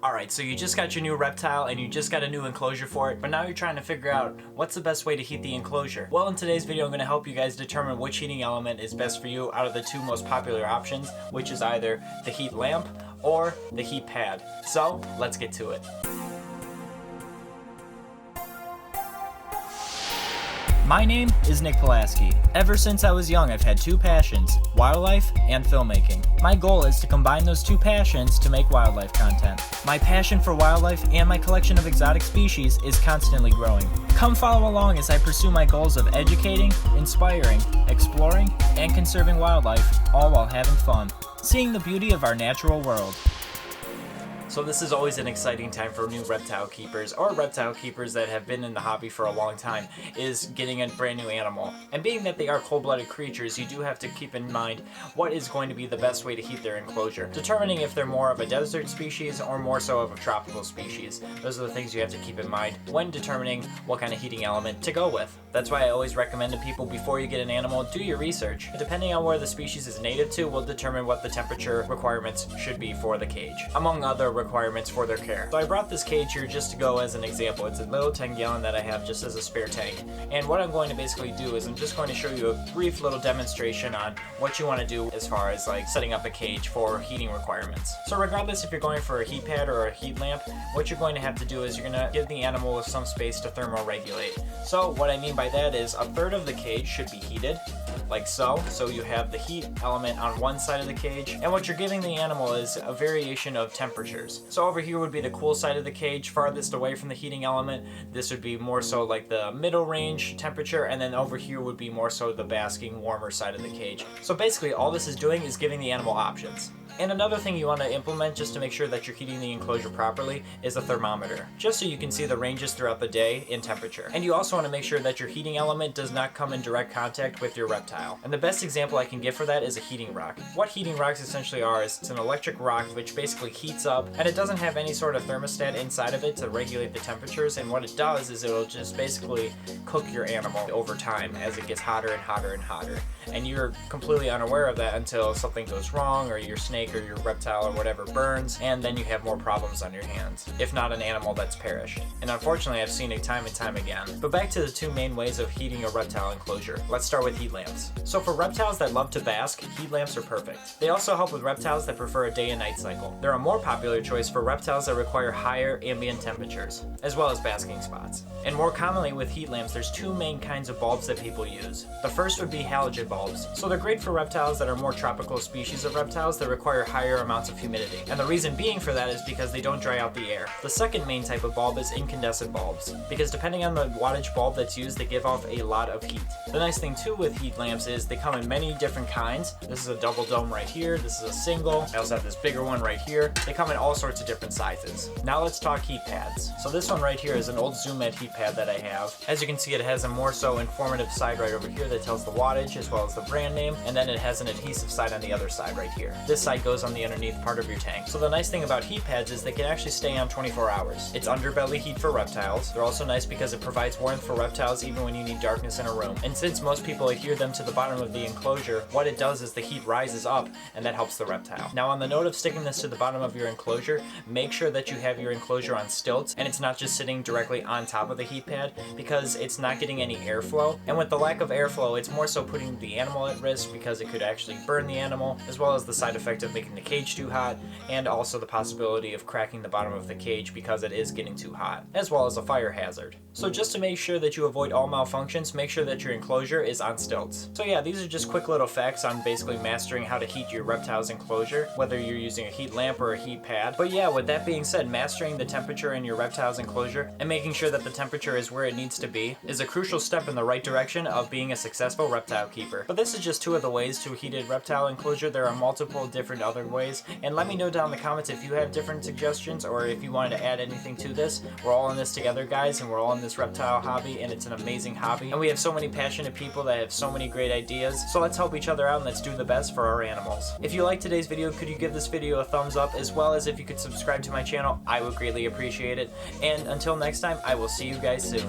Alright, so you just got your new reptile and you just got a new enclosure for it, but now you're trying to figure out what's the best way to heat the enclosure. Well, in today's video I'm going to help you guys determine which heating element is best for you out of the two most popular options, which is either the heat lamp or the heat pad. So, let's get to it. My name is Nick Pulaski. Ever since I was young, I've had two passions, wildlife and filmmaking. My goal is to combine those two passions to make wildlife content. My passion for wildlife and my collection of exotic species is constantly growing. Come follow along as I pursue my goals of educating, inspiring, exploring, and conserving wildlife, all while having fun, seeing the beauty of our natural world. So this is always an exciting time for new reptile keepers, or reptile keepers that have been in the hobby for a long time, is getting a brand new animal. And being that they are cold-blooded creatures, you do have to keep in mind what is going to be the best way to heat their enclosure, determining if they're more of a desert species or more so of a tropical species. Those are the things you have to keep in mind when determining what kind of heating element to go with. That's why I always recommend to people before you get an animal, do your research. Depending on where the species is native to will determine what the temperature requirements should be for the cage, among other requirements for their care. So I brought this cage here just to go as an example. It's a little 10-gallon that I have just as a spare tank. And what I'm going to basically do is I'm just going to show you a brief little demonstration on what you want to do as far as like setting up a cage for heating requirements. So regardless if you're going for a heat pad or a heat lamp, what you're going to have to do is you're going to give the animal some space to thermoregulate. So what I mean by that is a third of the cage should be heated, like so. So you have the heat element on one side of the cage, and what you're giving the animal is a variation of temperatures. So over here would be the cool side of the cage, farthest away from the heating element. This would be more so like the middle range temperature, and then over here would be more so the basking, warmer side of the cage. So basically all this is doing is giving the animal options. And another thing you want to implement just to make sure that you're heating the enclosure properly is a thermometer, just so you can see the ranges throughout the day in temperature. And you also want to make sure that your heating element does not come in direct contact with your reptile. And the best example I can give for that is a heating rock. What heating rocks essentially are is it's an electric rock which basically heats up, and it doesn't have any sort of thermostat inside of it to regulate the temperatures, and what it does is it'll just basically cook your animal over time as it gets hotter and hotter and hotter. And you're completely unaware of that until something goes wrong, or your snake or your reptile or whatever burns, and then you have more problems on your hands, if not an animal that's perished. And unfortunately I've seen it time and time again. But back to the two main ways of heating a reptile enclosure. Let's start with heat lamps. So for reptiles that love to bask, heat lamps are perfect. They also help with reptiles that prefer a day and night cycle. They're a more popular choice for reptiles that require higher ambient temperatures, as well as basking spots. And more commonly with heat lamps, there's two main kinds of bulbs that people use. The first would be halogen bulbs. So they're great for reptiles that are more tropical species of reptiles that require higher amounts of humidity. And the reason being for that is because they don't dry out the air. The second main type of bulb is incandescent bulbs, because depending on the wattage bulb that's used, they give off a lot of heat. The nice thing too with heat lamps is they come in many different kinds. This is a double dome right here, this is a single, I also have this bigger one right here. They come in all sorts of different sizes. Now let's talk heat pads. So this one right here is an old Zoom Med heat pad that I have. As you can see, it has a more so informative side right over here that tells the wattage as well as the brand name, and then it has an adhesive side on the other side right here. This side goes on the underneath part of your tank. So the nice thing about heat pads is they can actually stay on 24 hours. It's underbelly heat for reptiles. They're also nice because it provides warmth for reptiles even when you need darkness in a room. And since most people adhere them to the bottom of the enclosure, what it does is the heat rises up and that helps the reptile. Now on the note of sticking this to the bottom of your enclosure, make sure that you have your enclosure on stilts and it's not just sitting directly on top of the heat pad, because it's not getting any airflow. And with the lack of airflow, it's more so putting the animal at risk because it could actually burn the animal, as well as the side effect of making the cage too hot, and also the possibility of cracking the bottom of the cage because it is getting too hot, as well as a fire hazard. So just to make sure that you avoid all malfunctions, make sure that your enclosure is on stilts. So yeah, these are just quick little facts on basically mastering how to heat your reptile's enclosure, whether you're using a heat lamp or a heat pad. But yeah, with that being said, mastering the temperature in your reptile's enclosure and making sure that the temperature is where it needs to be is a crucial step in the right direction of being a successful reptile keeper. But this is just two of the ways to heat a reptile enclosure. There are multiple different other ways, and let me know down in the comments if you have different suggestions or if you wanted to add anything to this. We're all in this together, guys, and we're all in this reptile hobby, and it's an amazing hobby, and we have so many passionate people that have so many great ideas. So let's help each other out and let's do the best for our animals. If you liked today's video, could you give this video a thumbs up, as well as if you could subscribe to my channel? I would greatly appreciate it. And until next time, I will see you guys soon.